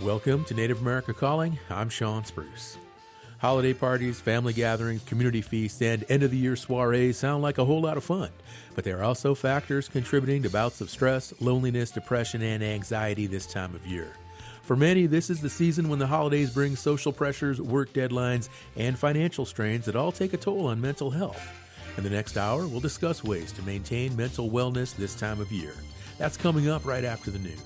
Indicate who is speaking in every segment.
Speaker 1: Welcome to Native America Calling. I'm Sean Spruce. Holiday parties, family gatherings, community feasts, and end-of-the-year soirees sound like a whole lot of fun, but there are also factors contributing to bouts of stress, loneliness, depression, and anxiety this time of year. For many, this is the season when the holidays bring social pressures, work deadlines, and financial strains that all take a toll on mental health. In the next hour, we'll discuss ways to maintain mental wellness this time of year. That's coming up right after the news.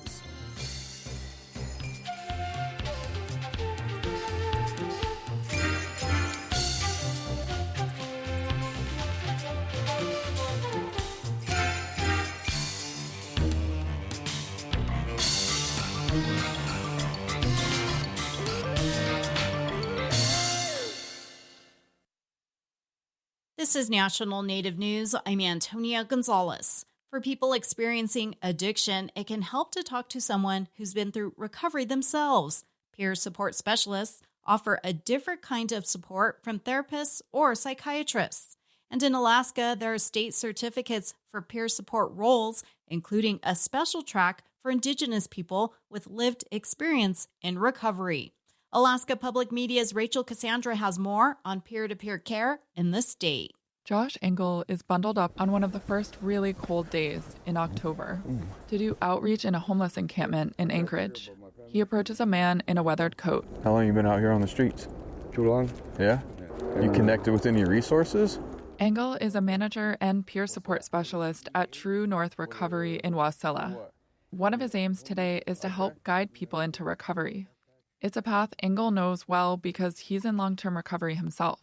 Speaker 2: This is National Native News. I'm Antonia Gonzalez. For people experiencing addiction, it can help to talk to someone who's been through recovery themselves. Peer support specialists offer a different kind of support from therapists or psychiatrists. And in Alaska, there are state certificates for peer support roles, including a special track for Indigenous people with lived experience in recovery. Alaska Public Media's Rachel Cassandra has more on peer-to-peer care in the state.
Speaker 3: Josh Engel is bundled up on one of the first really cold days in October to do outreach in a homeless encampment in Anchorage. He approaches a man in a weathered coat.
Speaker 4: How long have you been out here on the streets?
Speaker 5: Too long.
Speaker 4: Yeah? You connected with any resources?
Speaker 3: Engel is a manager and peer support specialist at True North Recovery in Wasilla. One of his aims today is to help guide people into recovery. It's a path Engel knows well because he's in long-term recovery himself.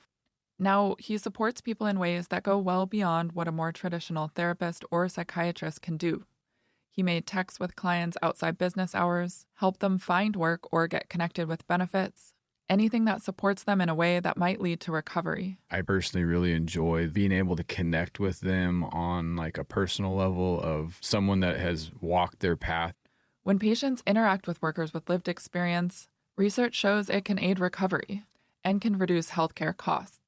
Speaker 3: Now, he supports people in ways that go well beyond what a more traditional therapist or psychiatrist can do. He may text with clients outside business hours, help them find work or get connected with benefits, anything that supports them in a way that might lead to recovery.
Speaker 6: I personally really enjoy being able to connect with them on like a personal level of someone that has walked their path.
Speaker 3: When patients interact with workers with lived experience, research shows it can aid recovery and can reduce healthcare costs.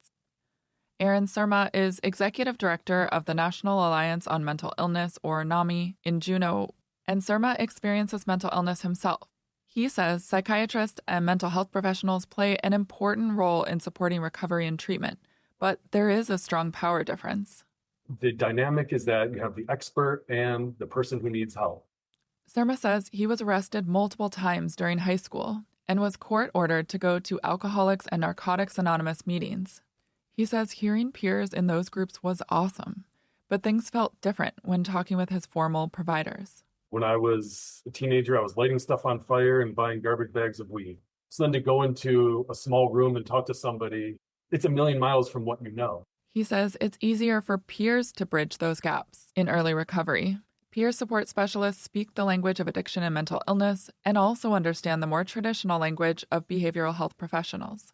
Speaker 3: Aaron Surma is Executive Director of the National Alliance on Mental Illness, or NAMI, in Juneau, and Surma experiences mental illness himself. He says psychiatrists and mental health professionals play an important role in supporting recovery and treatment, but there is a strong power difference.
Speaker 5: The dynamic is that you have the expert and the person who needs help.
Speaker 3: Surma says he was arrested multiple times during high school and was court-ordered to go to Alcoholics and Narcotics Anonymous meetings. He says hearing peers in those groups was awesome, but things felt different when talking with his formal providers.
Speaker 5: When I was a teenager, I was lighting stuff on fire and buying garbage bags of weed. So then to go into a small room and talk to somebody, it's a million miles from what you know.
Speaker 3: He says it's easier for peers to bridge those gaps in early recovery. Peer support specialists speak the language of addiction and mental illness and also understand the more traditional language of behavioral health professionals.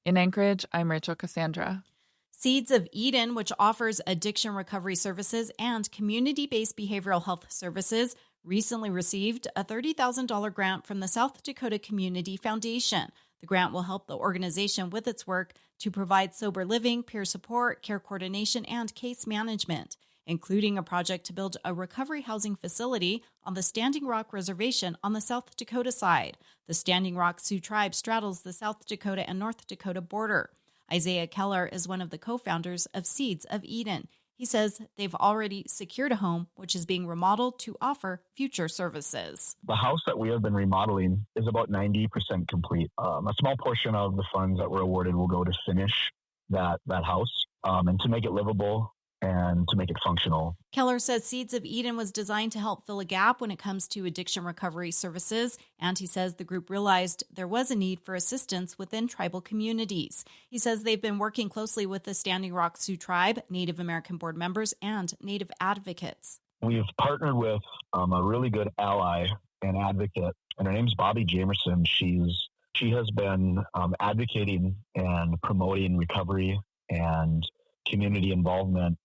Speaker 3: In Anchorage, I'm Rachel Cassandra.
Speaker 2: Seeds of Eden, which offers addiction recovery services and community-based behavioral health services, recently received a $30,000 grant from the South Dakota Community Foundation. The grant will help the organization with its work to provide sober living, peer support, care coordination, and case management, including a project to build a recovery housing facility on the Standing Rock Reservation on the South Dakota side. The Standing Rock Sioux Tribe straddles the South Dakota and North Dakota border. Isaiah Keller is one of the co-founders of Seeds of Eden. He says they've already secured a home, which is being remodeled to offer future services.
Speaker 7: The house that we have been remodeling is about 90% complete. A small portion of the funds that were awarded will go to finish that house and to make it livable and to make it functional.
Speaker 2: Keller says Seeds of Eden was designed to help fill a gap when it comes to addiction recovery services, and he says the group realized there was a need for assistance within tribal communities. He says they've been working closely with the Standing Rock Sioux Tribe, Native American board members, and Native advocates.
Speaker 7: We've partnered with a really good ally and advocate, and her name's Bobby Jamerson. She has been advocating and promoting recovery and community involvement.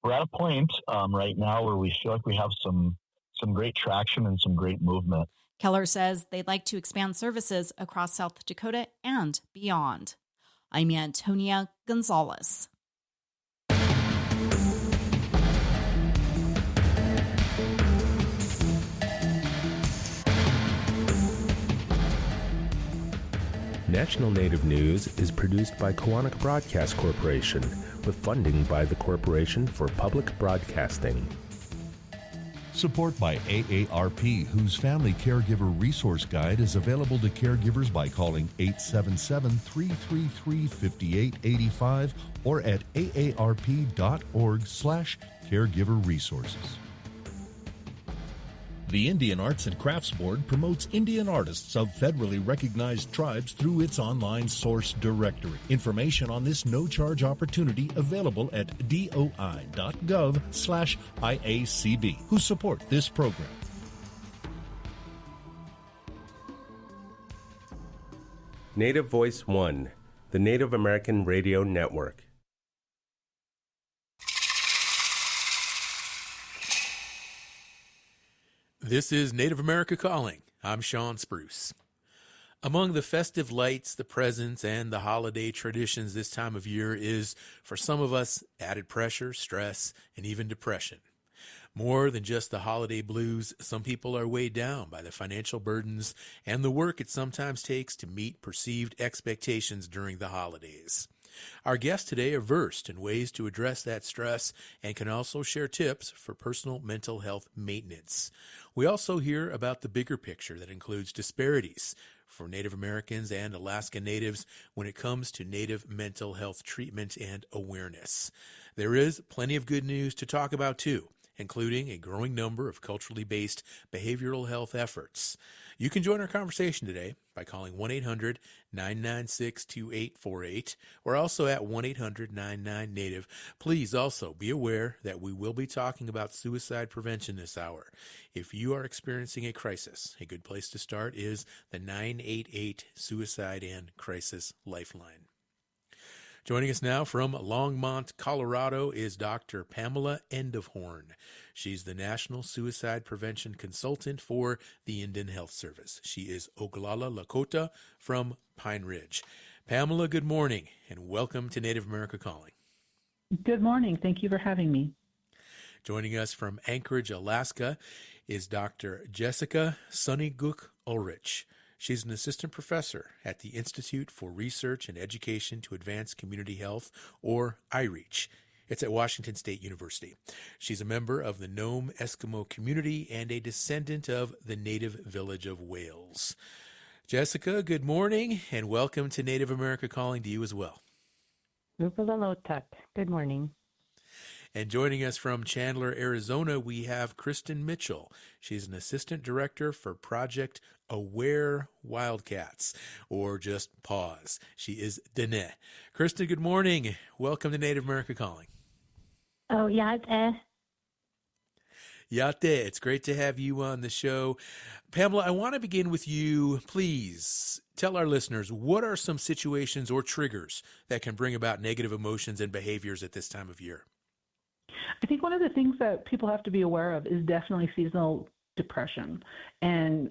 Speaker 7: We're at a point right now where we feel like we have some great traction and some great movement.
Speaker 2: Keller says they'd like to expand services across South Dakota and beyond. I'm Antonia Gonzalez.
Speaker 8: National Native News is produced by Koahnic Broadcast Corporation with funding by the Corporation for Public Broadcasting.
Speaker 9: Support by AARP, whose Family Caregiver Resource Guide is available to caregivers by calling 877-333-5885 or at aarp.org/caregiver-resources. The Indian Arts and Crafts Board promotes Indian artists of federally recognized tribes through its online source directory. Information on this no-charge opportunity available at doi.gov/IACB, who support this program.
Speaker 8: Native Voice One, the Native American Radio Network.
Speaker 1: This is Native America Calling. I'm Sean Spruce. Among the festive lights, the presents, and the holiday traditions this time of year is, for some of us, added pressure, stress, and even depression. More than just the holiday blues, some people are weighed down by the financial burdens and the work it sometimes takes to meet perceived expectations during the holidays. Our guests today are versed in ways to address that stress and can also share tips for personal mental health maintenance. We also hear about the bigger picture that includes disparities for Native Americans and Alaska Natives when it comes to Native mental health treatment and awareness. There is plenty of good news to talk about too, including a growing number of culturally based behavioral health efforts. You can join our conversation today by calling 1-800-996-2848 or also at 1-800-99-NATIVE. Please also be aware that we will be talking about suicide prevention this hour. If you are experiencing a crisis, a good place to start is the 988 Suicide and Crisis Lifeline. Joining us now from Longmont, Colorado is Dr. Pamela Endofhorn. She's the National Suicide Prevention Consultant for the Indian Health Service. She is Oglala Lakota from Pine Ridge. Pamela, good morning, and welcome to Native America Calling.
Speaker 10: Good morning. Thank you for having me.
Speaker 1: Joining us from Anchorage, Alaska is Dr. Jessica Sunnyguk Ulrich. She's an assistant professor at the Institute for Research and Education to Advance Community Health, or IREACH. It's at Washington State University. She's a member of the Nome Eskimo community and a descendant of the native village of Wales. Jessica, good morning, and welcome to Native America Calling to you as well.
Speaker 10: Good morning.
Speaker 1: And joining us from Chandler, Arizona, we have Kristen Mitchell. She's an assistant director for Project Aware Wildcats, or just PAWS. She is Dene. Kristen, good morning. Welcome to Native America Calling.
Speaker 11: Oh, Yate.
Speaker 1: Yate, it's great to have you on the show. Pamela, I want to begin with you. Please tell our listeners, what are some situations or triggers that can bring about negative emotions and behaviors at this time of year?
Speaker 10: I think one of the things that people have to be aware of is definitely seasonal depression. And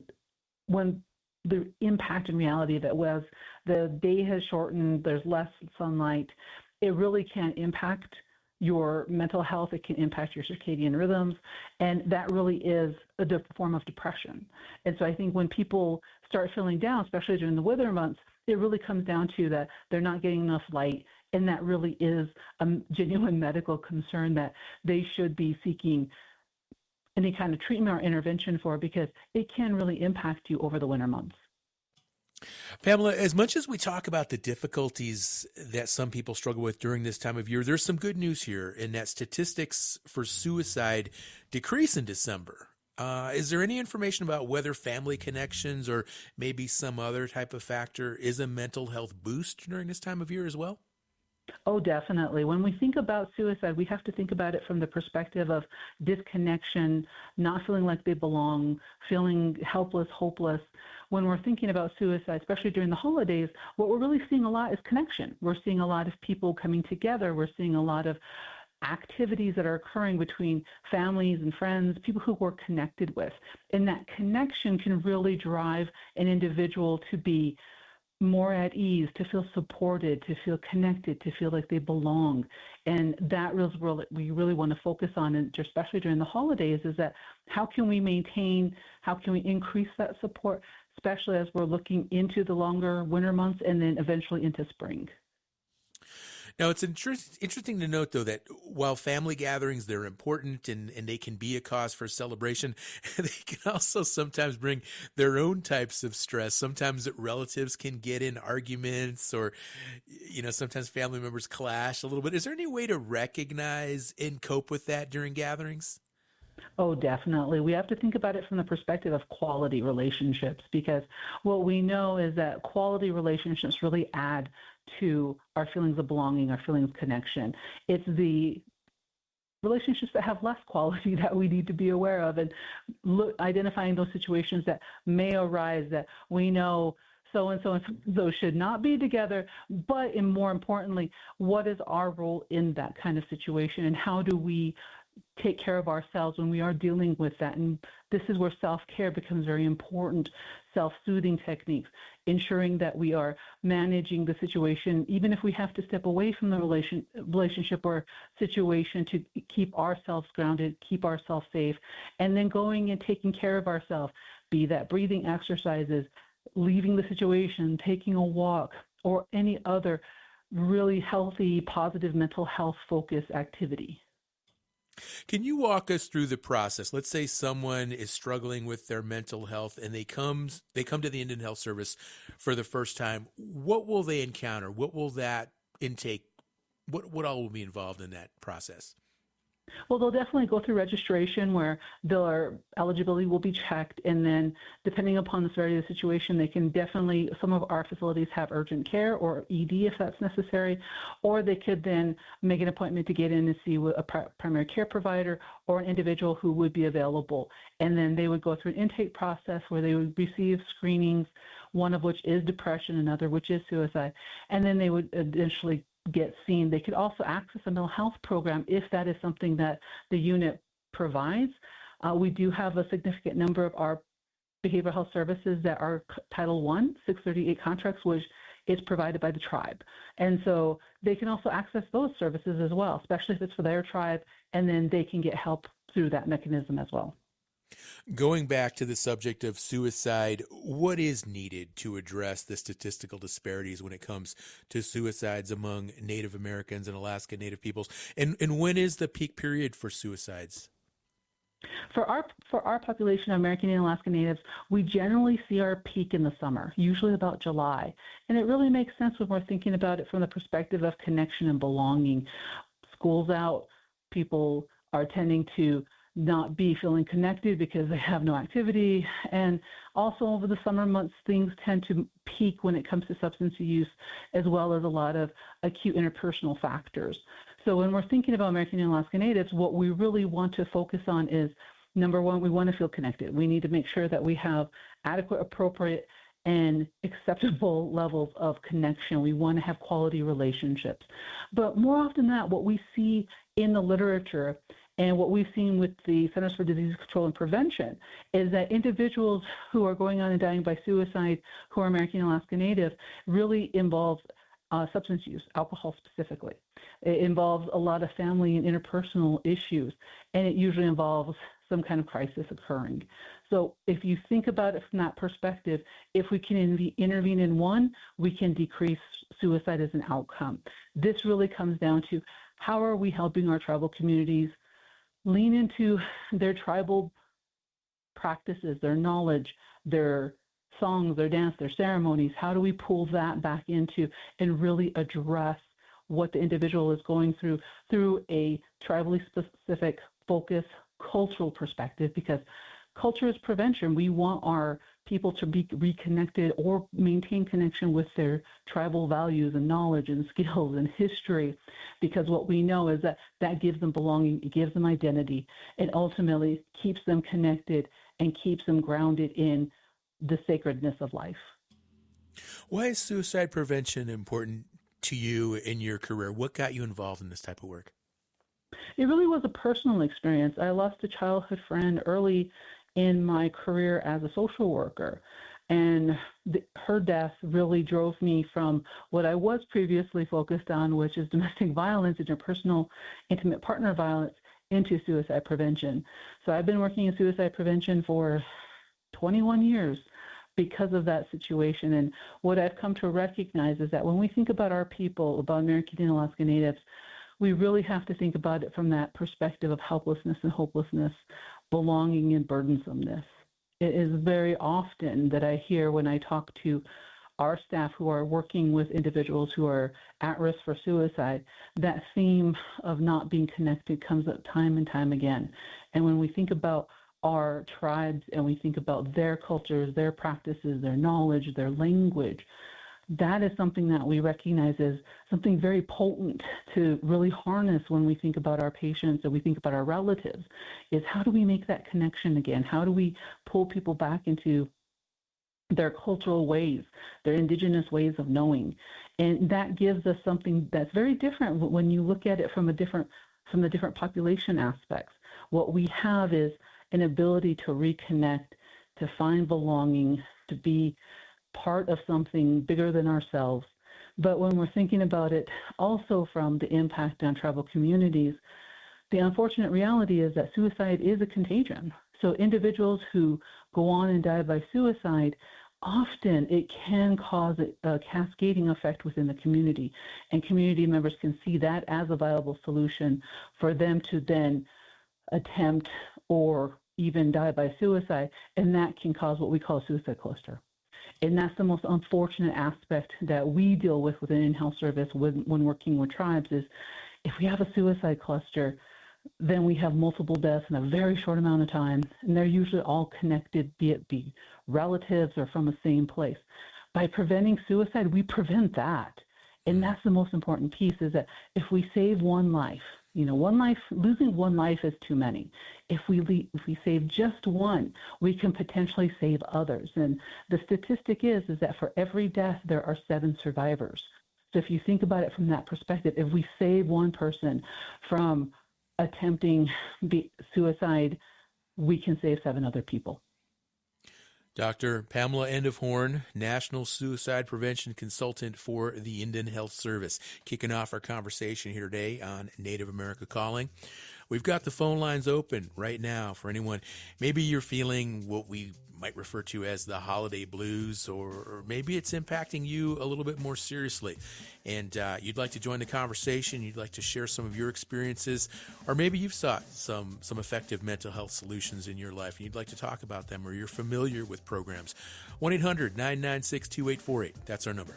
Speaker 10: when the impact in reality of it was the day has shortened, there's less sunlight, it really can impact your mental health, it can impact your circadian rhythms, and that really is a form of depression. And so I think when people start feeling down, especially during the winter months, it really comes down to that they're not getting enough light, and that really is a genuine medical concern that they should be seeking any kind of treatment or intervention for, because it can really impact you over the winter months.
Speaker 1: Pamela, as much as we talk about the difficulties that some people struggle with during this time of year, there's some good news here in that statistics for suicide decrease in December. Is there any information about whether family connections or maybe some other type of factor is a mental health boost during this time of year as well?
Speaker 10: Oh, definitely. When we think about suicide, we have to think about it from the perspective of disconnection, not feeling like they belong, feeling helpless, hopeless. When we're thinking about suicide, especially during the holidays, what we're really seeing a lot is connection. We're seeing a lot of people coming together. We're seeing a lot of activities that are occurring between families and friends, people who we're connected with. And that connection can really drive an individual to be more at ease, to feel supported, to feel connected, to feel like they belong. And that is what we really want to focus on, and especially during the holidays, is that how can we maintain, how can we increase that support, especially as we're looking into the longer winter months and then eventually into spring.
Speaker 1: Now, it's interesting to note, though, that while family gatherings, they're important and they can be a cause for celebration, they can also sometimes bring their own types of stress. Sometimes relatives can get in arguments or, sometimes family members clash a little bit. Is there any way to recognize and cope with that during gatherings?
Speaker 10: Oh, definitely. We have to think about it from the perspective of quality relationships, because what we know is that quality relationships really add to our feelings of belonging, our feelings of connection. It's the relationships that have less quality that we need to be aware of, and identifying those situations that may arise that we know so-and-so and so should not be together, but and more importantly, what is our role in that kind of situation, and how do we take care of ourselves when we are dealing with that? And this is where self-care becomes very important. Self-soothing techniques, ensuring that we are managing the situation, even if we have to step away from the relationship or situation, to keep ourselves grounded, keep ourselves safe, and then going and taking care of ourselves, be that breathing exercises, leaving the situation, taking a walk, or any other really healthy, positive mental health focused activity.
Speaker 1: Can you walk us through the process? Let's say someone is struggling with their mental health and they come to the Indian Health Service for the first time. What will they encounter? What will that intake? What all will be involved in that process?
Speaker 10: Well, they'll definitely go through registration where their eligibility will be checked, and then depending upon the severity of the situation, they can definitely, some of our facilities have urgent care or ED if that's necessary, or they could then make an appointment to get in and see a primary care provider or an individual who would be available. And then they would go through an intake process where they would receive screenings, one of which is depression, another which is suicide, and then they would eventually get seen. They could also access a mental health program if that is something that the unit provides. We do have a significant number of our behavioral health services that are Title I, 638 contracts, which is provided by the tribe. And so they can also access those services as well, especially if it's for their tribe, and then they can get help through that mechanism as well.
Speaker 1: Going back to the subject of suicide, what is needed to address the statistical disparities when it comes to suicides among Native Americans and Alaska Native peoples? And when is the peak period for suicides?
Speaker 10: For our population of American and Alaska Natives, we generally see our peak in the summer, usually about July. And it really makes sense when we're thinking about it from the perspective of connection and belonging. School's out, people are tending to not be feeling connected because they have no activity. And also over the summer months, things tend to peak when it comes to substance use, as well as a lot of acute interpersonal factors. So when we're thinking about American and Alaska Natives, what we really want to focus on is, number one, we want to feel connected. We need to make sure that we have adequate, appropriate, and acceptable levels of connection. We want to have quality relationships. But more often than that, what we see in the literature and what we've seen with the Centers for Disease Control and Prevention is that individuals who are going on and dying by suicide who are American and Alaska Native really involves substance use, alcohol specifically. It involves a lot of family and interpersonal issues, and it usually involves some kind of crisis occurring. So if you think about it from that perspective, if we can intervene in one, we can decrease suicide as an outcome. This really comes down to how are we helping our tribal communities lean into their tribal practices, their knowledge, their songs, their dance, their ceremonies. How do we pull that back into and really address what the individual is going through a tribally specific focus, cultural perspective, because culture is prevention. We want our people to be reconnected or maintain connection with their tribal values and knowledge and skills and history, because what we know is that gives them belonging, it gives them identity, and ultimately keeps them connected and keeps them grounded in the sacredness of life.
Speaker 1: Why is suicide prevention important to you in your career? What got you involved in this type of work?
Speaker 10: It really was a personal experience. I lost a childhood friend early in my career as a social worker, and her death really drove me from what I was previously focused on, which is domestic violence, interpersonal, intimate partner violence, into suicide prevention. So I've been working in suicide prevention for 21 years, because of that situation. And what I've come to recognize is that when we think about our people, about American Indian Alaska Natives, we really have to think about it from that perspective of helplessness and hopelessness, belonging and burdensomeness. It is very often that I hear when I talk to our staff who are working with individuals who are at risk for suicide, that theme of not being connected comes up time and time again. And when we think about our tribes and we think about their cultures, their practices, their knowledge, their language, that is something that we recognize as something very potent to really harness when we think about our patients and we think about our relatives, is how do we make that connection again? How do we pull people back into their cultural ways, their indigenous ways of knowing? And that gives us something that's very different when you look at it from the different population aspects. What we have is an ability to reconnect, to find belonging, to be part of something bigger than ourselves. But when we're thinking about it also from the impact on tribal communities, the unfortunate reality is that suicide is a contagion. So individuals who go on and die by suicide, often it can cause a cascading effect within the community, and community members can see that as a viable solution for them to then attempt or even die by suicide, and that can cause what we call a suicide cluster. And that's the most unfortunate aspect that we deal with within Indian Health Service when working with tribes is if we have a suicide cluster, then we have multiple deaths in a very short amount of time, and they're usually all connected, be it be relatives or from the same place. By preventing suicide, we prevent that. And that's the most important piece, is that if we save one life, losing one life is too many. If we save just one, we can potentially save others. And the statistic is that for every death, there are 7 survivors. So if you think about it from that perspective, if we save one person from attempting suicide, we can save 7 other people.
Speaker 1: Dr. Pamela Endifhorn, National Suicide Prevention Consultant for the Indian Health Service, kicking off our conversation here today on Native America Calling. We've got the phone lines open right now for anyone. Maybe you're feeling what we might refer to as the holiday blues, or maybe it's impacting you a little bit more seriously, and you'd like to join the conversation. You'd like to share some of your experiences, or maybe you've sought some effective mental health solutions in your life and you'd like to talk about them, or you're familiar with programs. 1-800-996-2848. That's our number.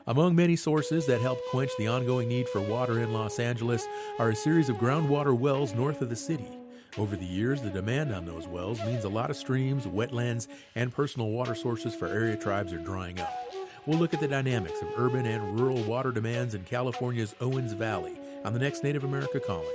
Speaker 1: Among many sources that help quench the ongoing need for water in Los Angeles are a series of groundwater wells north of the city. Over the years, the demand on those wells means a lot of streams, wetlands, and personal water sources for area tribes are drying up. We'll look at the dynamics of urban and rural water demands in California's Owens Valley on the next Native America Calling.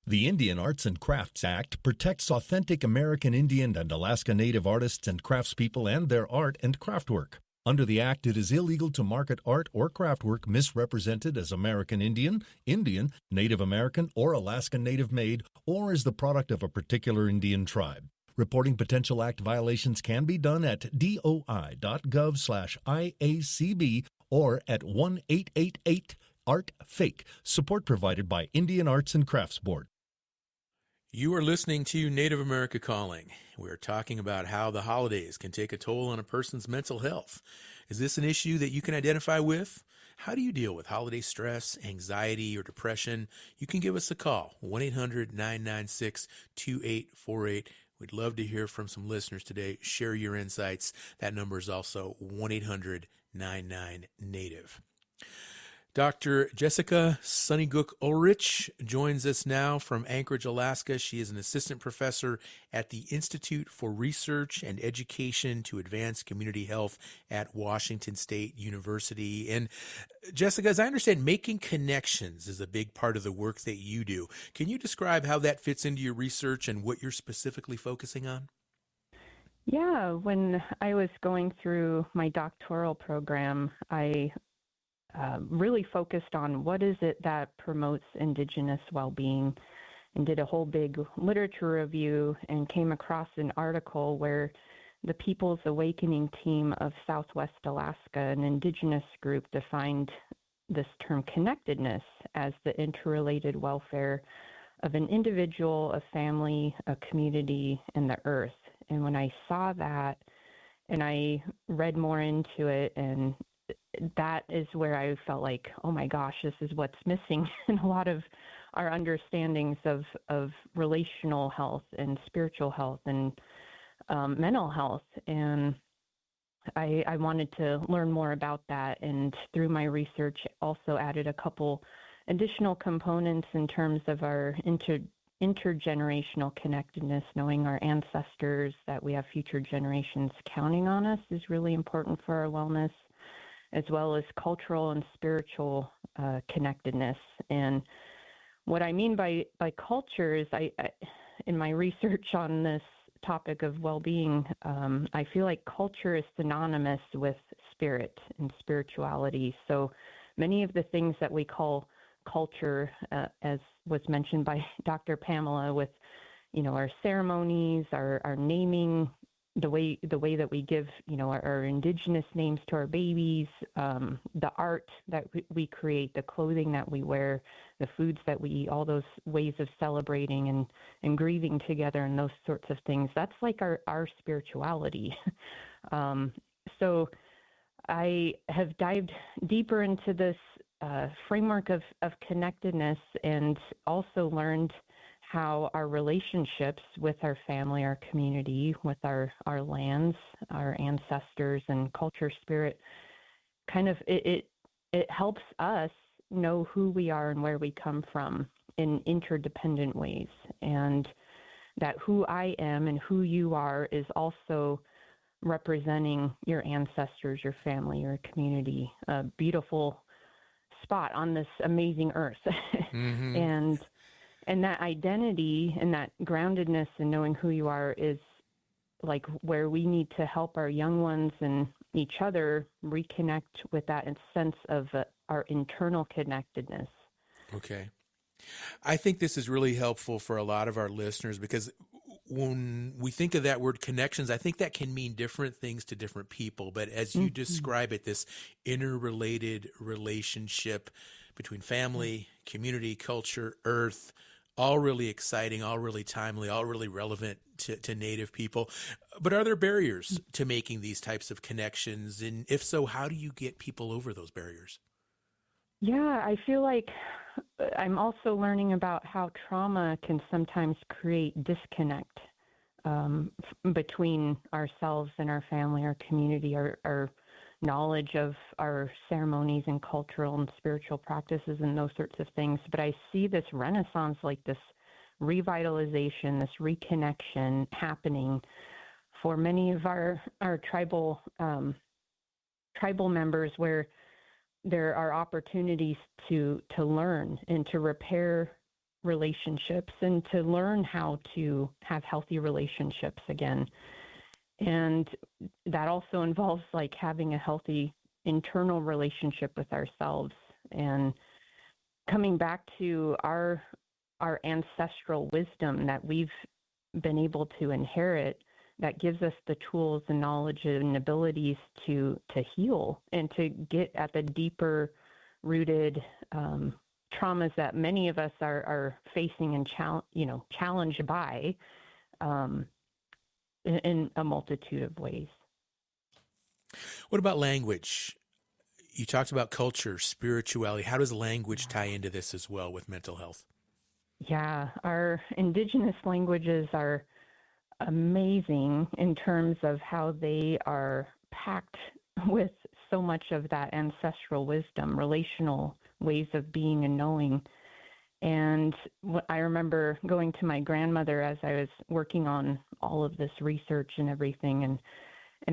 Speaker 9: The Indian Arts and Crafts Act protects authentic American Indian and Alaska Native artists and craftspeople and their art and craftwork. Under the Act, it is illegal to market art or craftwork misrepresented as American Indian, Indian, Native American, or Alaska Native made, or as the product of a particular Indian tribe. Reporting potential Act violations can be done at doi.gov/IACB or at 1-888-ART-FAKE. Support provided by Indian Arts and Crafts Board.
Speaker 1: You are listening to Native America Calling. We're talking about how the holidays can take a toll on a person's mental health. Is this an issue that you can identify with? How do you deal with holiday stress, anxiety, or depression? You can give us a call, 1-800-996-2848. We'd love to hear from some listeners today. Share your insights. That number is also 1-800-99-NATIVE. Dr. Jessica Sunnyguk Ulrich joins us now from Anchorage, Alaska. She is an assistant professor at the Institute for Research and Education to Advance Community Health at Washington State University. And Jessica, as I understand, making connections is a big part of the work that you do. Can you describe how that fits into your research and what you're specifically focusing on?
Speaker 12: Yeah, when I was going through my doctoral program, I really focused on what is it that promotes Indigenous well-being, and did a whole big literature review and came across an article where the People's Awakening Team of Southwest Alaska, an indigenous group, defined this term connectedness as the interrelated welfare of an individual, a family, a community, and the earth. And when I saw that and I read more into it, and that is where I felt like, oh my gosh, this is what's missing in a lot of our understandings of relational health and spiritual health and mental health. And I wanted to learn more about that, and through my research also added a couple additional components in terms of our intergenerational connectedness. Knowing our ancestors, that we have future generations counting on us, is really important for our wellness, as well as cultural and spiritual connectedness. And what I mean by culture is, I in my research on this topic of well-being, I feel like culture is synonymous with spirit and spirituality. So many of the things that we call culture, as was mentioned by Dr. Pamela, with our ceremonies, our naming, the way that we give our indigenous names to our babies, the art that we create, the clothing that we wear, the foods that we eat, all those ways of celebrating and grieving together, and those sorts of things. That's like our spirituality. So I have dived deeper into this framework of connectedness, and also learned how our relationships with our family, our community, with our lands, our ancestors, and culture, spirit, kind of it helps us know who we are and where we come from in interdependent ways. And that who I am and who you are is also representing your ancestors, your family, your community, a beautiful spot on this amazing earth. Mm-hmm. And that identity and that groundedness and knowing who you are is like where we need to help our young ones and each other reconnect with that sense of our internal connectedness.
Speaker 1: Okay. I think this is really helpful for a lot of our listeners, because when we think of that word connections, I think that can mean different things to different people. But as you describe it, this interrelated relationship between family, community, culture, earth, all really exciting, all really timely, all really relevant to Native people. But are there barriers to making these types of connections? And if so, how do you get people over those barriers?
Speaker 12: Yeah, I feel like I'm also learning about how trauma can sometimes create disconnect between ourselves and our family, our community, our knowledge of our ceremonies and cultural and spiritual practices and those sorts of things. But I see this renaissance, like this revitalization, this reconnection happening for many of our tribal members, where there are opportunities to learn and to repair relationships and to learn how to have healthy relationships again. And that also involves like having a healthy internal relationship with ourselves and coming back to our ancestral wisdom that we've been able to inherit, that gives us the tools and knowledge and abilities to heal and to get at the deeper rooted traumas that many of us are facing and challenged by in a multitude of ways.
Speaker 1: What about language? You talked about culture, spirituality. How does language tie into this as well with mental health?
Speaker 12: Yeah, our indigenous languages are amazing in terms of how they are packed with so much of that ancestral wisdom, relational ways of being and knowing. And I remember going to my grandmother as I was working on all of this research and everything, and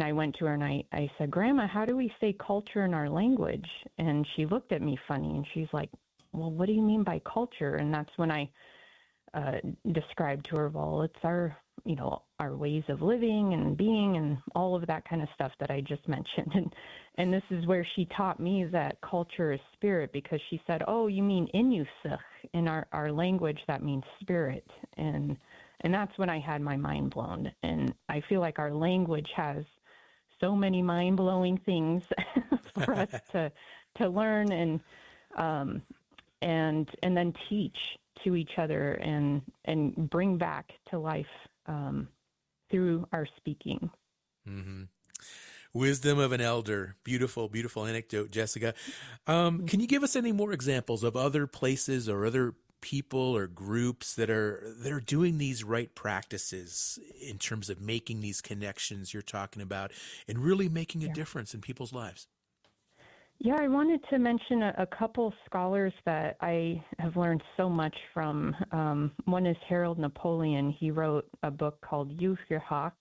Speaker 12: I went to her and I said, "Grandma, how do we say culture in our language?" And she looked at me funny and she's like, "Well, what do you mean by culture?" And that's when I described to her, well, it's our ways of living and being and all of that kind of stuff that I just mentioned. And this is where she taught me that culture is spirit, because she said, "Oh, you mean Inusuk?" In our language, that means spirit. And And that's when I had my mind blown. And I feel like our language has so many mind-blowing things for us to learn and then teach to each other and bring back to life through our speaking.
Speaker 1: Mm-hmm. Wisdom of an elder. Beautiful, beautiful anecdote, Jessica. Can you give us any more examples of other places or other people or groups that are doing these right practices in terms of making these connections you're talking about and really making a difference in people's lives?
Speaker 12: Yeah, I wanted to mention a couple scholars that I have learned so much from. One is Harold Napoleon. He wrote a book called Yuhirhak,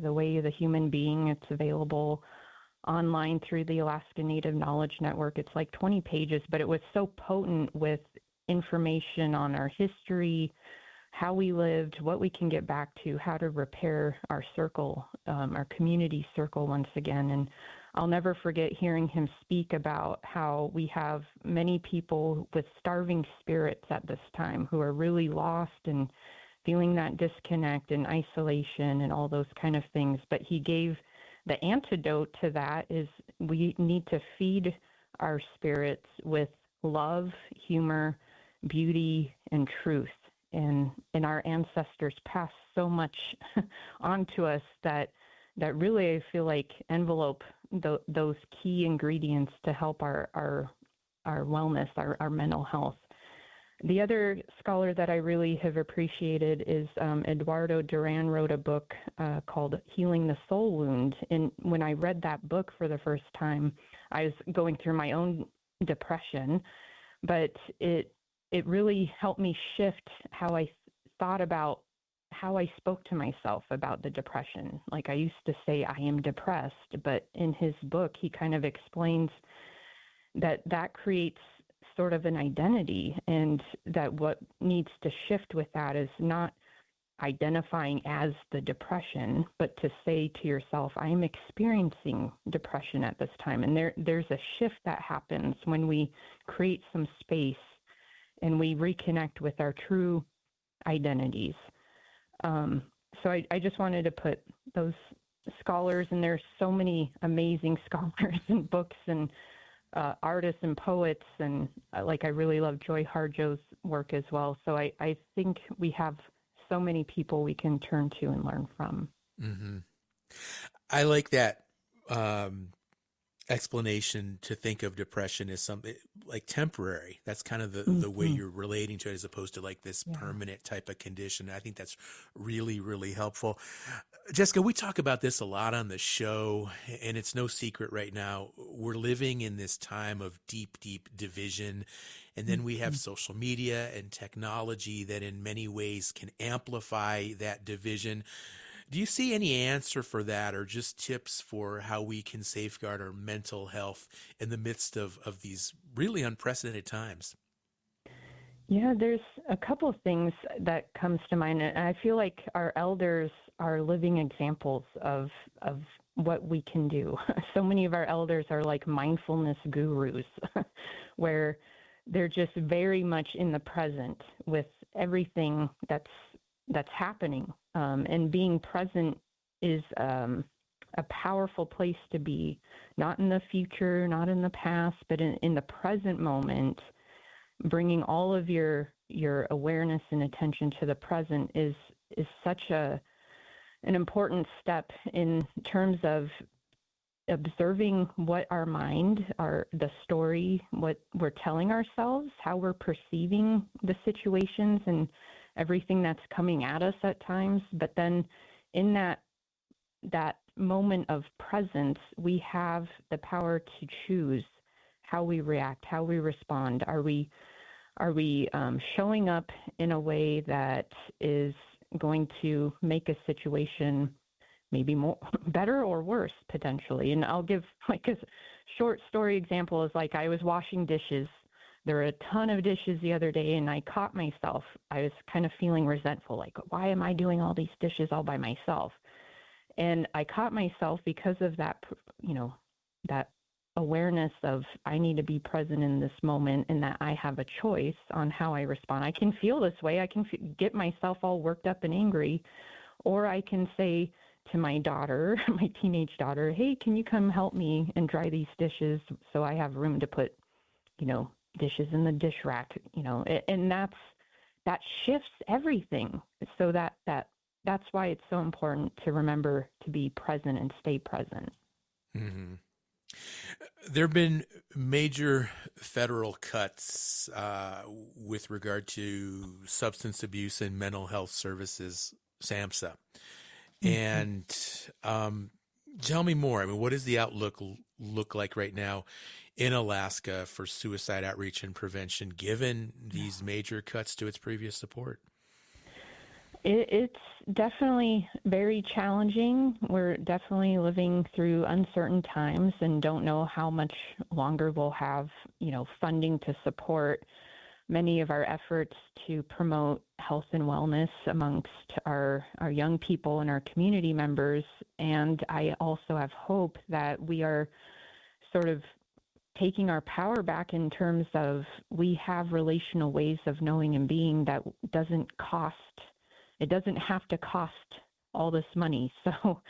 Speaker 12: The Way of the Human Being. It's available online through the Alaska Native Knowledge Network. It's like 20 pages, but it was so potent with information on our history, how we lived, what we can get back to, how to repair our circle, our community circle once again. And I'll never forget hearing him speak about how we have many people with starving spirits at this time who are really lost and feeling that disconnect and isolation and all those kind of things. But he gave the antidote to that is we need to feed our spirits with love, humor, beauty, and truth. And our ancestors passed so much on to us that really I feel like envelope those key ingredients to help our wellness, our mental health. The other scholar that I really have appreciated is Eduardo Duran wrote a book called Healing the Soul Wound. And when I read that book for the first time, I was going through my own depression, but it really helped me shift how I thought about how I spoke to myself about the depression. Like I used to say, I am depressed, but in his book, he kind of explains that creates sort of an identity, and that what needs to shift with that is not identifying as the depression, but to say to yourself, I am experiencing depression at this time. And there's a shift that happens when we create some space and we reconnect with our true identities. So I just wanted to put those scholars, and there's so many amazing scholars and books and artists and poets, and I really love Joy Harjo's work as well. So I think we have so many people we can turn to and learn from.
Speaker 1: Mm-hmm. I like that explanation to think of depression as something like temporary. That's kind of the way you're relating to it, as opposed to like this permanent type of condition. I think that's really, really helpful. Jessica, we talk about this a lot on the show, and it's no secret right now. We're living in this time of deep, deep division. And then we have social media and technology that in many ways can amplify that division. Do you see any answer for that, or just tips for how we can safeguard our mental health in the midst of these really unprecedented times?
Speaker 12: Yeah, there's a couple of things that comes to mind. And I feel like our elders are living examples of what we can do. So many of our elders are like mindfulness gurus, where they're just very much in the present with everything that's happening. And being present is a powerful place to be, not in the future, not in the past, but in the present moment. Bringing all of your awareness and attention to the present is such an important step in terms of observing what our mind, the story, what we're telling ourselves, how we're perceiving the situations and everything that's coming at us at times. But then in that moment of presence, we have the power to choose how we react, how we respond. Are we showing up in a way that is going to make a situation maybe more better or worse potentially? And I'll give like a short story example. Is like I was washing dishes. There were a ton of dishes the other day, and I caught myself. I was kind of feeling resentful, like, why am I doing all these dishes all by myself? And I caught myself because of that, that awareness of I need to be present in this moment and that I have a choice on how I respond. I can feel this way. I can get myself all worked up and angry, or I can say to my daughter, my teenage daughter, hey, can you come help me and dry these dishes so I have room to put, dishes in the dish rack, and that shifts everything. So that's why it's so important to remember to be present and stay present.
Speaker 1: Mm-hmm. There have been major federal cuts with regard to substance abuse and mental health services, SAMHSA. And tell me more. I mean, what does the outlook look like right now in Alaska for suicide outreach and prevention, given these major cuts to its previous support?
Speaker 12: It's definitely very challenging. We're definitely living through uncertain times and don't know how much longer we'll have, funding to support many of our efforts to promote health and wellness amongst our young people and our community members. And I also have hope that we are sort of taking our power back in terms of we have relational ways of knowing and being that it doesn't have to cost all this money. So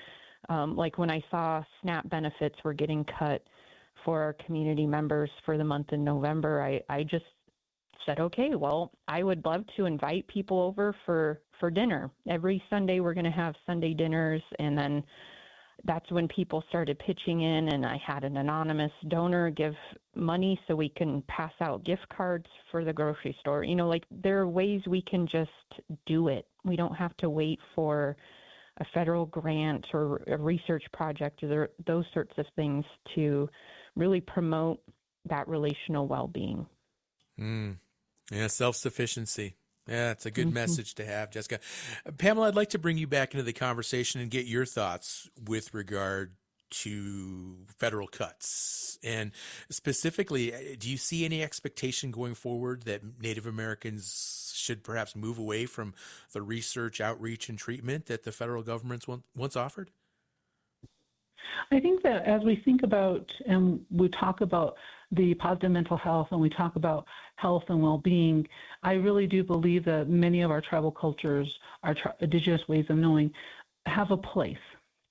Speaker 12: like when I saw SNAP benefits were getting cut for our community members for the month in November, I just said, okay, well, I would love to invite people over for dinner. Every Sunday we're going to have Sunday dinners, and then that's when people started pitching in, and I had an anonymous donor give money so we can pass out gift cards for the grocery store. There are ways we can just do it. We don't have to wait for a federal grant or a research project or those sorts of things to really promote that relational well-being.
Speaker 1: Yeah, self-sufficiency. Yeah, it's a good message to have, Jessica. Pamela, I'd like to bring you back into the conversation and get your thoughts with regard to federal cuts. And specifically, do you see any expectation going forward that Native Americans should perhaps move away from the research, outreach, and treatment that the federal government's once offered?
Speaker 10: I think that as we think about and we talk about the positive mental health and we talk about health and well-being, I really do believe that many of our tribal cultures, our indigenous ways of knowing, have a place.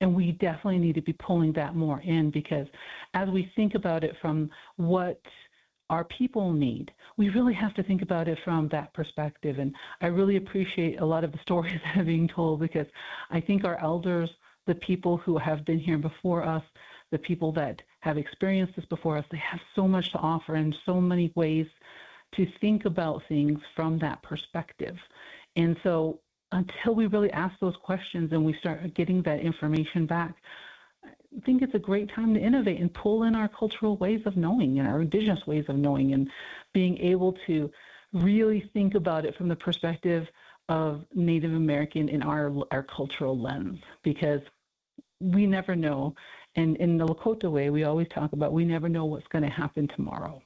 Speaker 10: And we definitely need to be pulling that more in, because as we think about it from what our people need, we really have to think about it from that perspective. And I really appreciate a lot of the stories that are being told, because I think our elders, the people who have been here before us, the people that have experienced this before us, they have so much to offer and so many ways to think about things from that perspective. And so until we really ask those questions and we start getting that information back, I think it's a great time to innovate and pull in our cultural ways of knowing and our indigenous ways of knowing, and being able to really think about it from the perspective of Native American in our cultural lens, because we never know. And in the Lakota way, we always talk about we never know what's going to happen tomorrow.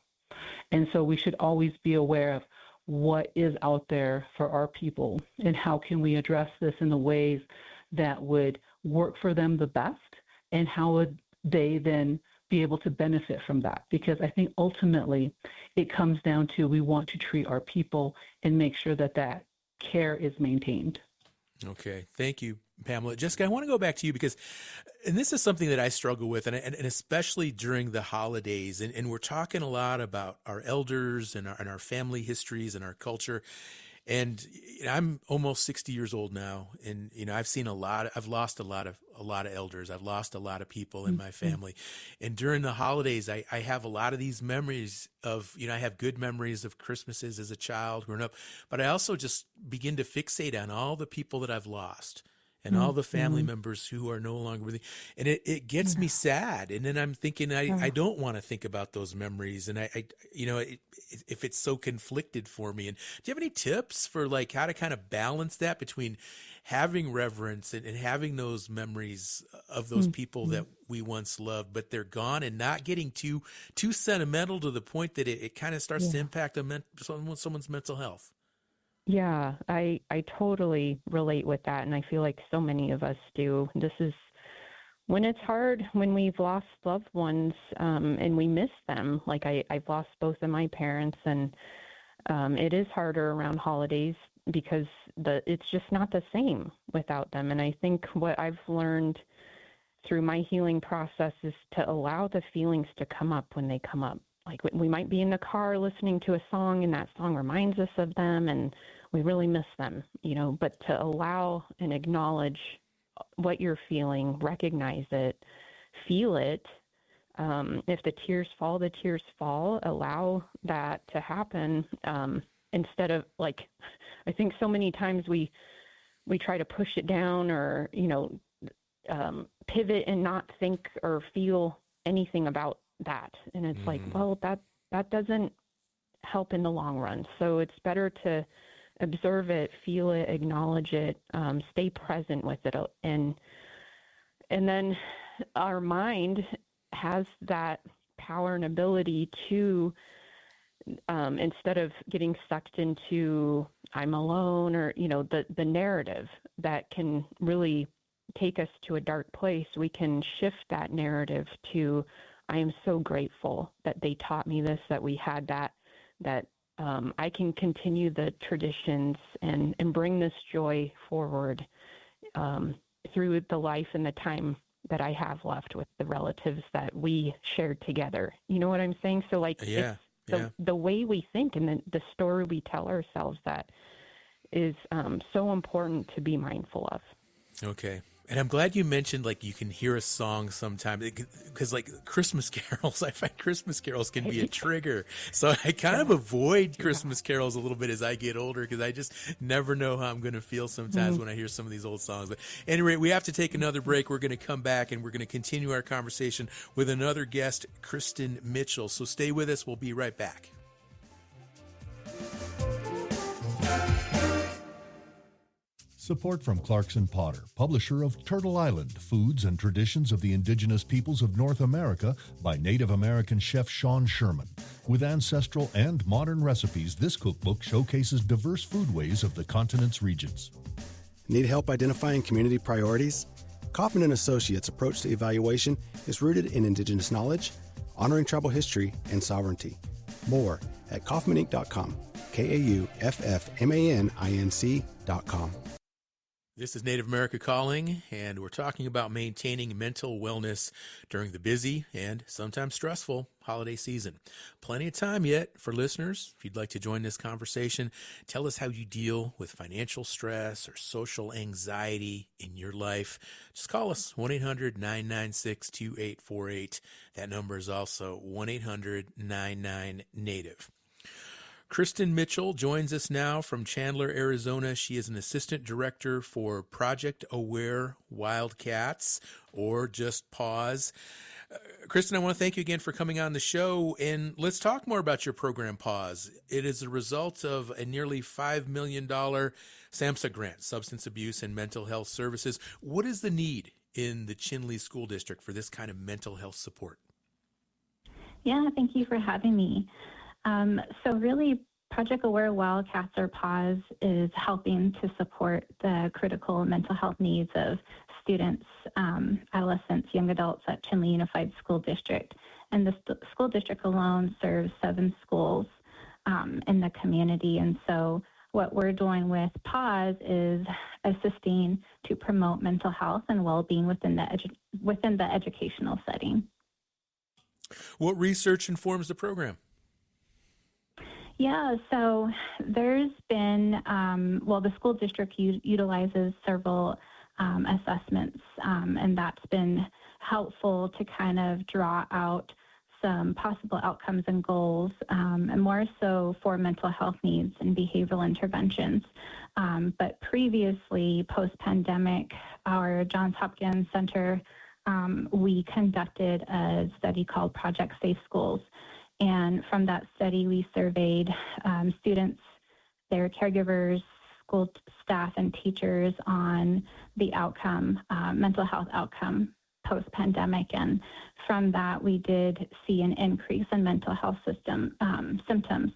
Speaker 10: And so we should always be aware of what is out there for our people and how can we address this in the ways that would work for them the best, and how would they then be able to benefit from that. Because I think ultimately it comes down to we want to treat our people and make sure that that care is maintained.
Speaker 1: Okay. Thank you, Pamela. Jessica, I want to go back to you because, and this is something that I struggle with, and especially during the holidays, and we're talking a lot about our elders and our family histories and our culture. And I'm almost 60 years old now, and I've lost a lot of elders. I've lost a lot of people in my family. And during the holidays, I have a lot of these memories of, I have good memories of Christmases as a child growing up, but I also just begin to fixate on all the people that I've lost and all the family members who are no longer with me. And it gets me sad. And then I'm thinking, I don't want to think about those memories. And if it's so conflicted for me. And do you have any tips for like how to kind of balance that between having reverence and having those memories of those people that we once loved, but they're gone, and not getting too sentimental to the point that it kind of starts to impact someone's mental health?
Speaker 12: Yeah, I totally relate with that, and I feel like so many of us do. This is when it's hard, when we've lost loved ones and we miss them, like I've lost both of my parents, and it is harder around holidays because it's just not the same without them. And I think what I've learned through my healing process is to allow the feelings to come up when they come up. Like we might be in the car listening to a song and that song reminds us of them and we really miss them, but to allow and acknowledge what you're feeling, recognize it, feel it. If the tears fall, allow that to happen. Instead of I think so many times we try to push it down or, pivot and not think or feel anything about that. And it's that doesn't help in the long run. So it's better to observe it, feel it, acknowledge it, stay present with it. And then our mind has that power and ability to, instead of getting sucked into I'm alone or, the narrative that can really take us to a dark place, we can shift that narrative to I am so grateful that they taught me this, that we had that I can continue the traditions and bring this joy forward through the life and the time that I have left with the relatives that we shared together. You know what I'm saying? So the way we think and the story we tell ourselves that is so important to be mindful of.
Speaker 1: Okay. And I'm glad you mentioned, you can hear a song sometimes, because, Christmas carols, I find Christmas carols can be a trigger. So I kind of avoid Christmas carols a little bit as I get older, because I just never know how I'm going to feel sometimes when I hear some of these old songs. But anyway, we have to take another break. We're going to come back, and we're going to continue our conversation with another guest, Kristen Mitchell. So stay with us. We'll be right back.
Speaker 9: Support from Clarkson Potter, publisher of Turtle Island, Foods and Traditions of the Indigenous Peoples of North America by Native American chef Sean Sherman. With ancestral and modern recipes, this cookbook showcases diverse foodways of the continent's regions.
Speaker 13: Need help identifying community priorities? Kaufman & Associates' approach to evaluation is rooted in Indigenous knowledge, honoring tribal history, and sovereignty. More at kaufmaninc.com, KAUFFMANINC.com.
Speaker 1: This is Native America Calling, and we're talking about maintaining mental wellness during the busy and sometimes stressful holiday season. Plenty of time yet for listeners. If you'd like to join this conversation, tell us how you deal with financial stress or social anxiety in your life. Just call us, 1-800-996-2848. That number is also 1-800-99-NATIVE. Kristen Mitchell joins us now from Chandler, Arizona. She is an assistant director for Project Aware Wildcats, or just PAWS. Kristen, I want to thank you again for coming on the show, and let's talk more about your program, PAWS. It is a result of a nearly $5 million SAMHSA grant, Substance Abuse and Mental Health Services. What is the need in the Chinle School District for this kind of mental health support?
Speaker 11: Yeah, thank you for having me. So really, Project Aware Wildcats, or PAWS, is helping to support the critical mental health needs of students, adolescents, young adults at Chinle Unified School District. And the school district alone serves 7 schools in the community. And so what we're doing with PAWS is assisting to promote mental health and well-being within the educational setting.
Speaker 1: What research informs the program?
Speaker 11: Yeah, so there's been, the school district utilizes several assessments, and that's been helpful to kind of draw out some possible outcomes and goals, and more so for mental health needs and behavioral interventions. But previously, post-pandemic, our Johns Hopkins Center, we conducted a study called Project Safe Schools. And from that study, we surveyed students, their caregivers, school staff, and teachers on the outcome, mental health outcome post-pandemic. And from that, we did see an increase in mental health symptoms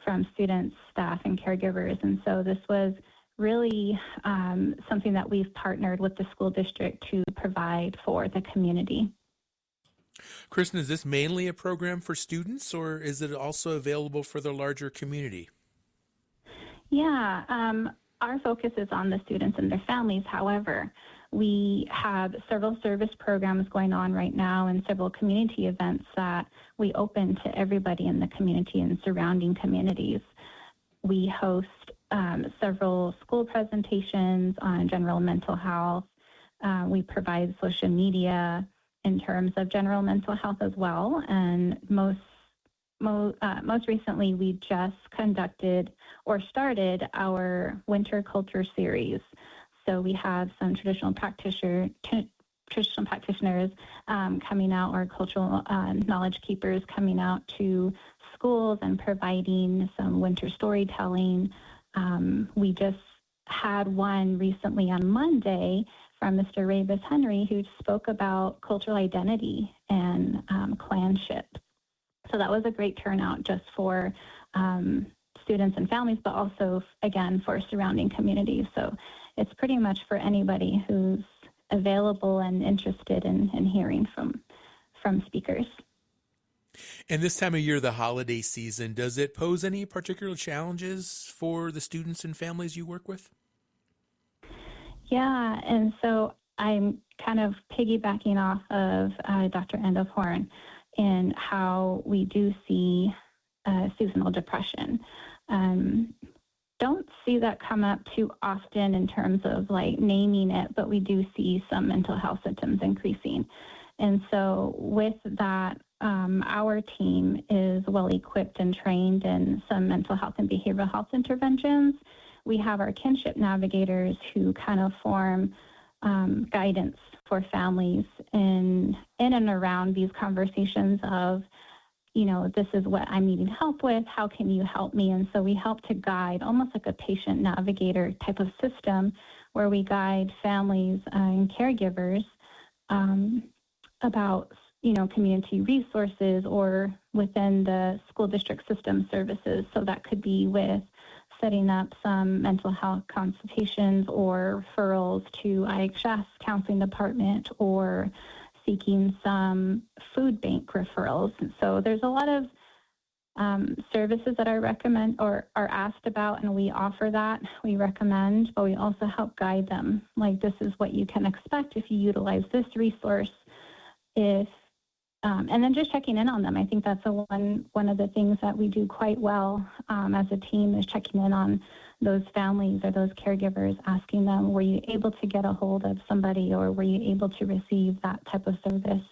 Speaker 11: from students, staff, and caregivers. And so this was really something that we've partnered with the school district to provide for the community.
Speaker 1: Kristen, is this mainly a program for students, or is it also available for the larger community?
Speaker 11: Yeah, our focus is on the students and their families. However, we have several service programs going on right now and several community events that we open to everybody in the community and surrounding communities. We host several school presentations on general mental health. We provide social media in terms of general mental health as well. And most recently, we just conducted or started our Winter Culture Series. So we have some traditional practitioners coming out, or cultural knowledge keepers coming out to schools and providing some winter storytelling. We just had one recently on Monday from Mr. Ravis Henry, who spoke about cultural identity and clanship. So that was a great turnout just for students and families, but also, again, for surrounding communities. So it's pretty much for anybody who's available and interested in hearing from speakers.
Speaker 1: And this time of year, the holiday season, does it pose any particular challenges for the students and families you work with?
Speaker 11: Yeah, and so I'm kind of piggybacking off of Dr. Endofhorn in how we do see seasonal depression. Don't see that come up too often in terms of like naming it, but we do see some mental health symptoms increasing. And so with that, our team is well equipped and trained in some mental health and behavioral health interventions. We have our kinship navigators who kind of form guidance for families in and around these conversations of, you know, this is what I'm needing help with, how can you help me? And so we help to guide, almost like a patient navigator type of system, where we guide families and caregivers about, you know, community resources or within the school district system services. So that could be with setting up some mental health consultations or referrals to IHS counseling department, or seeking some food bank referrals. So there's a lot of services that I recommend or are asked about, and we offer that. We recommend, but we also help guide them. Like, this is what you can expect if you utilize this resource. And then just checking in on them. I think that's one of the things that we do quite well as a team, is checking in on those families or those caregivers, asking them, were you able to get a hold of somebody, or were you able to receive that type of service?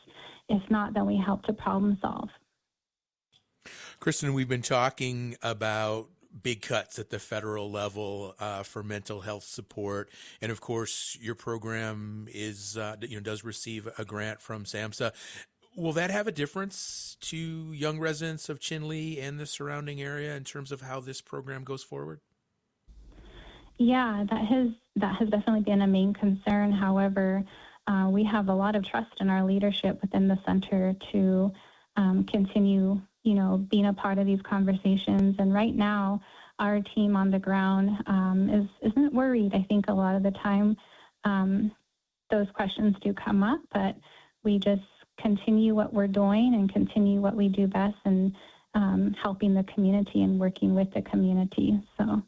Speaker 11: If not, then we help to problem solve.
Speaker 1: Kristen, we've been talking about big cuts at the federal level for mental health support, and of course, your program is does receive a grant from SAMHSA. Will that have a difference to young residents of Chinle and the surrounding area in terms of how this program goes forward?
Speaker 11: Yeah, that has definitely been a main concern. However, we have a lot of trust in our leadership within the center to continue, being a part of these conversations. And right now, our team on the ground isn't worried. I think a lot of the time those questions do come up, but we just continue what we're doing and continue what we do best, and helping the community and working with the community. So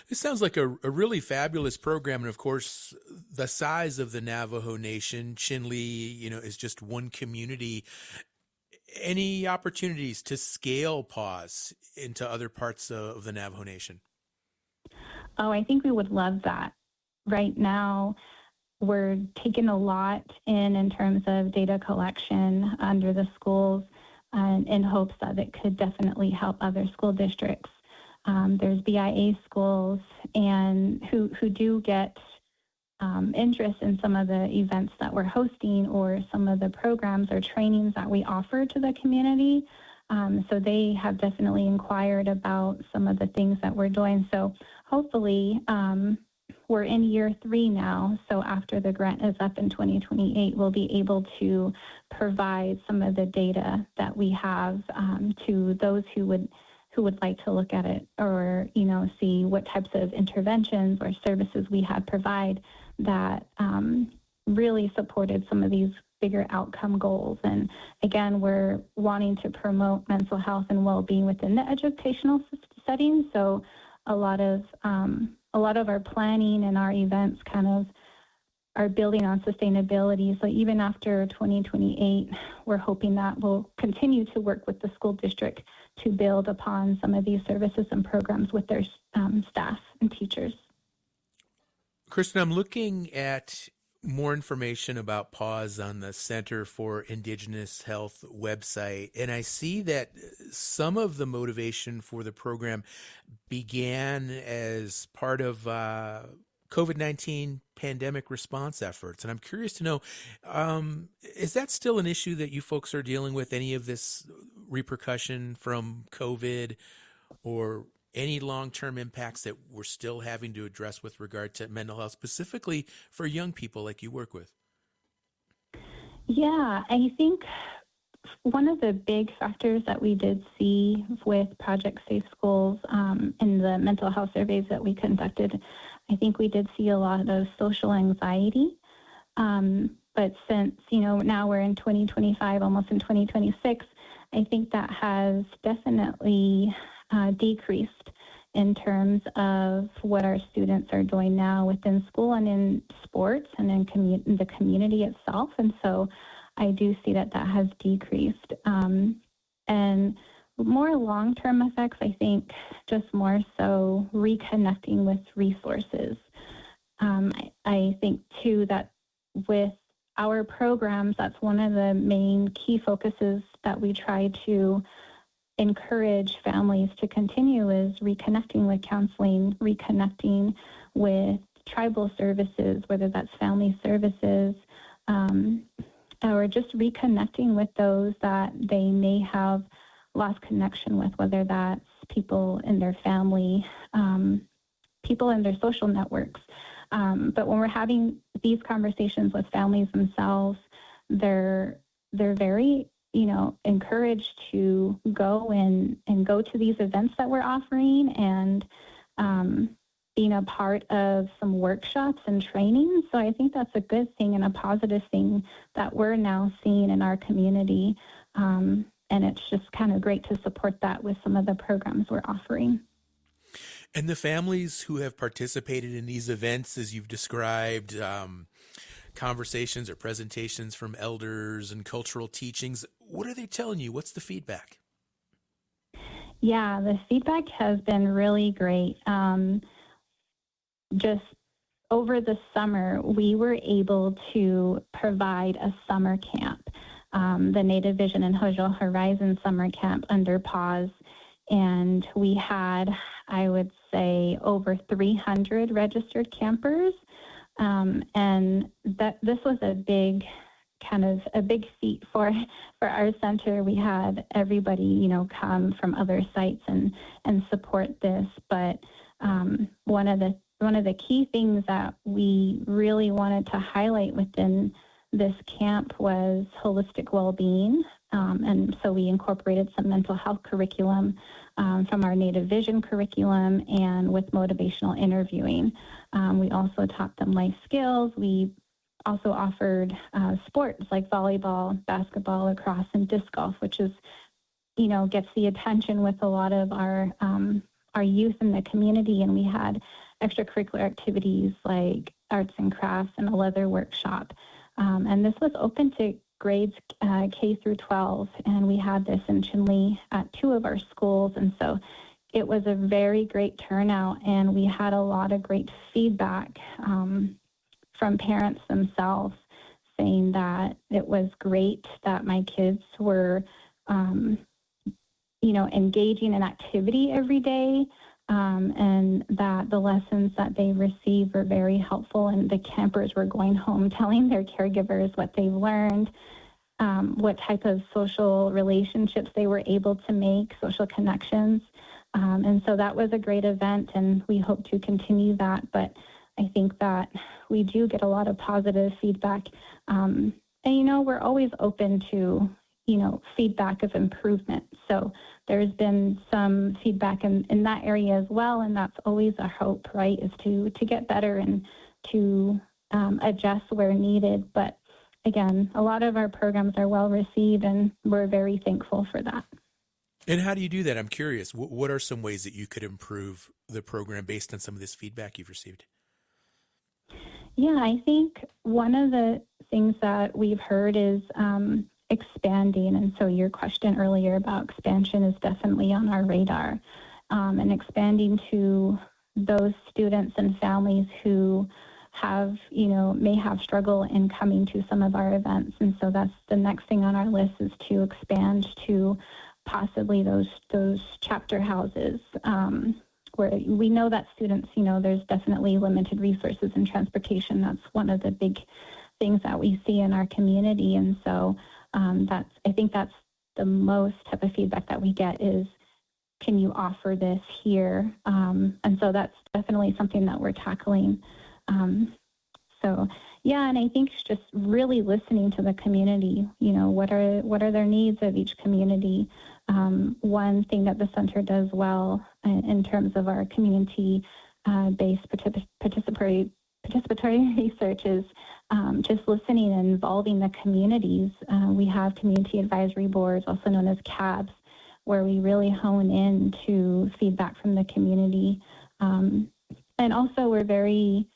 Speaker 1: this sounds like a really fabulous program. And of course, the size of the Navajo Nation, Chinle, is just one community. Any opportunities to scale PAWS into other parts of the Navajo Nation?
Speaker 11: Oh, I think we would love that. Right now, we're taking a lot in terms of data collection under the schools, in hopes that it could definitely help other school districts. There's BIA schools and who do get interest in some of the events that we're hosting, or some of the programs or trainings that we offer to the community. So they have definitely inquired about some of the things that we're doing. So hopefully, we're in year 3 now, so after the grant is up in 2028, we'll be able to provide some of the data that we have to those who who would like to look at it or, see what types of interventions or services we had provide that really supported some of these bigger outcome goals. And again, we're wanting to promote mental health and well-being within the educational setting. So a lot of our planning and our events kind of are building on sustainability. So even after 2028, we're hoping that we'll continue to work with the school district to build upon some of these services and programs with their staff and teachers.
Speaker 1: Kristen, I'm looking at more information about PAWS on the Center for Indigenous Health website, and I see that some of the motivation for the program began as part of COVID-19 pandemic response efforts. And I'm curious to know, is that still an issue that you folks are dealing with, any of this repercussion from COVID or any long-term impacts that we're still having to address with regard to mental health, specifically for young people like you work with?
Speaker 11: Yeah, I think one of the big factors that we did see with Project Safe Schools in the mental health surveys that we conducted, I think we did see a lot of social anxiety. But since, now we're in 2025, almost in 2026, I think that has definitely decreased in terms of what our students are doing now within school and in sports and in the community itself. And so I do see that has decreased. And more long-term effects, I think, just more so reconnecting with resources. I think, too, that with our programs, that's one of the main key focuses that we try to encourage families to continue is reconnecting with counseling, reconnecting with tribal services, whether that's family services, or just reconnecting with those that they may have lost connection with, whether that's people in their family, people in their social networks. But when we're having these conversations with families themselves, they're very encouraged to go and go to these events that we're offering and being a part of some workshops and training. So I think that's a good thing and a positive thing that we're now seeing in our community. And it's just kind of great to support that with some of the programs we're offering.
Speaker 1: And the families who have participated in these events, as you've described, conversations or presentations from elders and cultural teachings, what are they telling you? What's the feedback?
Speaker 11: Yeah, the feedback has been really great. Just over the summer, we were able to provide a summer camp, the Native Vision and Hojo Horizon Summer Camp under PAWS. And we had, I would say, over 300 registered campers. And this was a big feat for our center. We had everybody, come from other sites and support this. But one of the key things that we really wanted to highlight within this camp was holistic well-being. And so we incorporated some mental health curriculum from our Native Vision curriculum and with motivational interviewing. We also taught them life skills. We also offered sports like volleyball, basketball, lacrosse, and disc golf, which is, gets the attention with a lot of our youth in the community. And we had extracurricular activities like arts and crafts and a leather workshop. And this was open to grades K through 12, and we had this in Chinle at 2 of our schools. And so it was a very great turnout, and we had a lot of great feedback from parents themselves saying that it was great that my kids were, engaging in activity every day, and that the lessons that they received were very helpful, and the campers were going home telling their caregivers what they've learned, what type of social relationships they were able to make, social connections. And so that was a great event, and we hope to continue that. But I think that we do get a lot of positive feedback. And, we're always open to, feedback of improvement. So there's been some feedback in that area as well, and that's always a hope, right, is to get better and to adjust where needed. But again, a lot of our programs are well received, and we're very thankful for that.
Speaker 1: And how do you do that? I'm curious. What are some ways that you could improve the program based on some of this feedback you've received?
Speaker 11: Yeah, I think one of the things that we've heard is expanding. And so your question earlier about expansion is definitely on our radar, and expanding to those students and families who have, may have struggle in coming to some of our events. And so that's the next thing on our list, is to expand to possibly those chapter houses, where we know that students, there's definitely limited resources in transportation. That's one of the big things that we see in our community. And so I think that's the most type of feedback that we get is, can you offer this here? And so that's definitely something that we're tackling. And I think it's just really listening to the community. What are their needs of each community? One thing that the center does well in terms of our community-based participatory research is just listening and involving the communities. We have community advisory boards, also known as CABs, where we really hone in to feedback from the community. And also we're very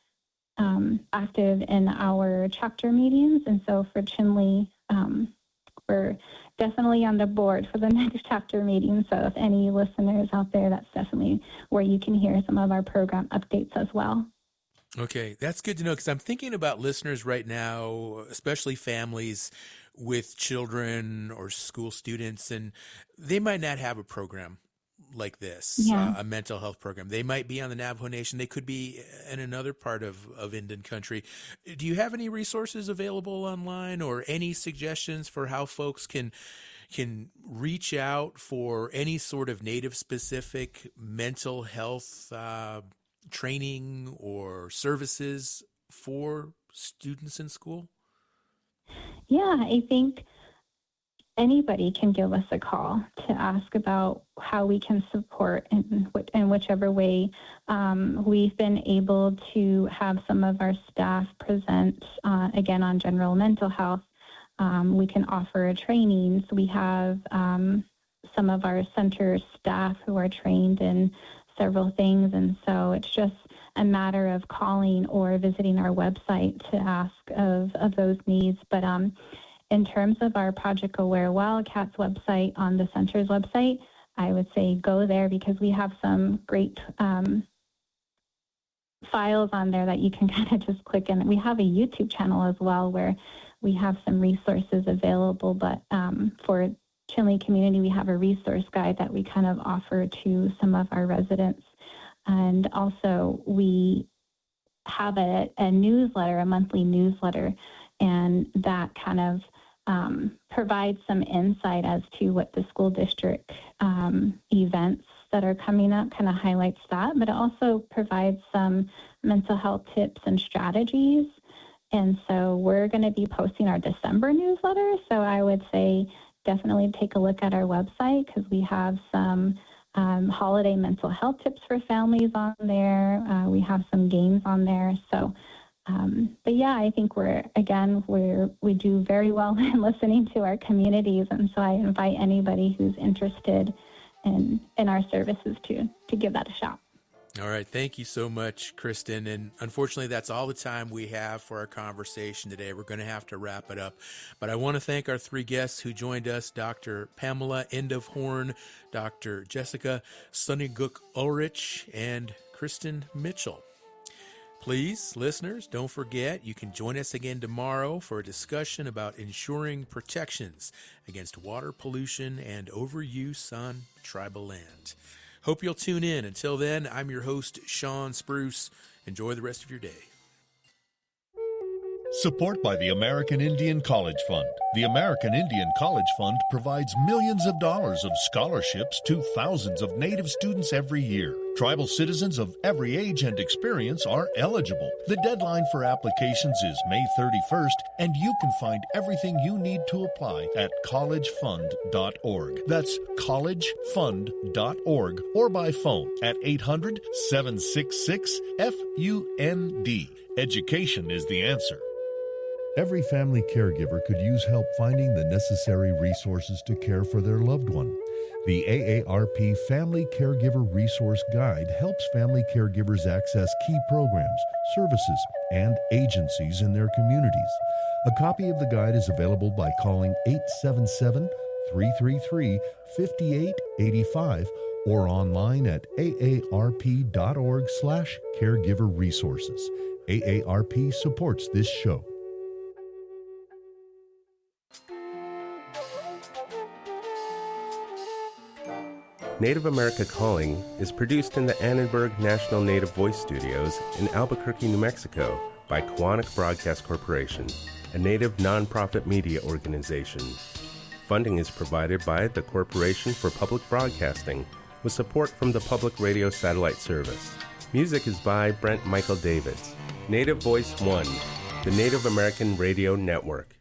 Speaker 11: active in our chapter meetings. And so for Chinle, we're definitely on the board for the next chapter meeting. So if any listeners out there, that's definitely where you can hear some of our program updates as well.
Speaker 1: Okay, that's good to know, because I'm thinking about listeners right now, especially families with children or school students, and they might not have a program like this, a mental health program. They might be on the Navajo Nation. They could be in another part of Indian country. Do you have any resources available online, or any suggestions for how folks can reach out for any sort of Native-specific mental health training or services for students in school?
Speaker 11: Yeah, I think anybody can give us a call to ask about how we can support in whichever way. We've been able to have some of our staff present, again, on general mental health. We can offer a training. So we have some of our center staff who are trained in several things. And so it's just a matter of calling or visiting our website to ask of those needs. But in terms of our Project Aware Wildcats website, on the center's website, I would say go there, because we have some great files on there that you can kind of just click in. We have a YouTube channel as well where we have some resources available, but for Chinle community, we have a resource guide that we kind of offer to some of our residents. And also we have a newsletter, a monthly newsletter, and that kind of provides some insight as to what the school district events that are coming up, kind of highlights that, but it also provides some mental health tips and strategies. And so we're going to be posting our December newsletter. So I would say definitely take a look at our website, because we have some holiday mental health tips for families on there. We have some games on there. So, but yeah, I think we do very well in listening to our communities. And so I invite anybody who's interested in our services to give that a shot.
Speaker 1: All right. Thank you so much, Kristen. And unfortunately, that's all the time we have for our conversation today. We're going to have to wrap it up. But I want to thank our three guests who joined us, Dr. Pamela Endovhorn, Dr. Jessica Sunnyguk Ulrich, and Kristen Mitchell. Please, listeners, don't forget, you can join us again tomorrow for a discussion about ensuring protections against water pollution and overuse on tribal land. Hope you'll tune in. Until then, I'm your host, Sean Spruce. Enjoy the rest of your day.
Speaker 9: Support by the American Indian College Fund. The American Indian College Fund provides millions of dollars of scholarships to thousands of Native students every year. Tribal citizens of every age and experience are eligible. The deadline for applications is May 31st, and you can find everything you need to apply at collegefund.org. That's collegefund.org, or by phone at 800-766-FUND. Education is the answer.
Speaker 14: Every family caregiver could use help finding the necessary resources to care for their loved one. The AARP Family Caregiver Resource Guide helps family caregivers access key programs, services, and agencies in their communities. A copy of the guide is available by calling 877-333-5885 or online at aarp.org/caregiverresources. AARP supports this show.
Speaker 8: Native America Calling is produced in the Annenberg National Native Voice Studios in Albuquerque, New Mexico by Koahnic Broadcast Corporation, a Native nonprofit media organization. Funding is provided by the Corporation for Public Broadcasting with support from the Public Radio Satellite Service. Music is by Brent Michael Davids. Native Voice One, the Native American Radio Network.